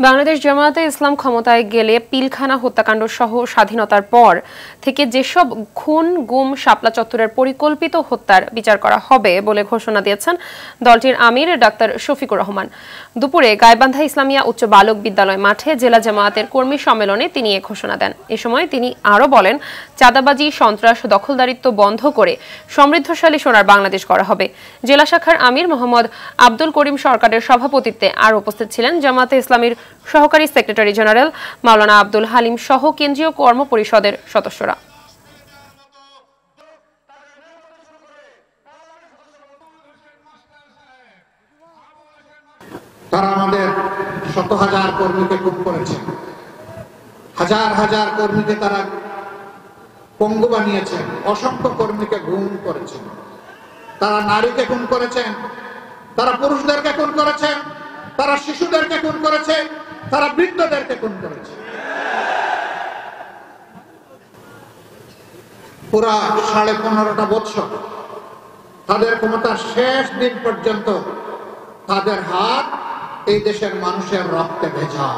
বাংলাদেশ জামায়াতে ইসলাম ক্ষমতায় গেলে পিলখানা হত্যাকাণ্ড সহ স্বাধীনতার পর থেকে যেসব খুন, গুম, শাপলা চত্বরের পরিকল্পিত হত্যার বিচার করা হবে বলে ঘোষণা দিয়েছেন দলটির আমির ডাক্তার শফিকুর রহমান। দুপুরে গাইবান্ধা ইসলামিয়া উচ্চ বালক বিদ্যালয় মাঠে জেলা জামায়াতের কর্মী সম্মেলনে তিনি এ ঘোষণা দেন। এ সময় তিনি আরও বলেন, চাঁদাবাজি, সন্ত্রাস, দখলদারিত্ব বন্ধ করে সমৃদ্ধশালী সোনার বাংলাদেশ করা হবে। জেলা শাখার আমির মোহাম্মদ আব্দুল করিম সরকারের সভাপতিত্বে আর উপস্থিত ছিলেন জামায়াতে ইসলামীর সহকারী সেক্রেটারি জেনারেল মাওলানা আব্দুল হালিম সহ কেন্দ্রীয় কর্ম পরিষদের সদস্যরা। তারা আমাদের শত হাজার কর্মীকে খুন করেছেন, হাজার হাজার কর্মীকে তারা পঙ্গু বানিয়েছেন, অসংখ্য কর্মীকে গুম করেছেন। তারা নারীকে খুন করেছেন, তারা পুরুষদেরকে খুন করেছেন, তারা শিশুদেরকে খুন করেছে, তারা বৃদ্ধদেরকে খুন করেছে। পুরা 15.5 বছর তাদের ক্ষমতার শেষ দিন পর্যন্ত তাদের হাত এই দেশের মানুষের রক্তে ভেজা।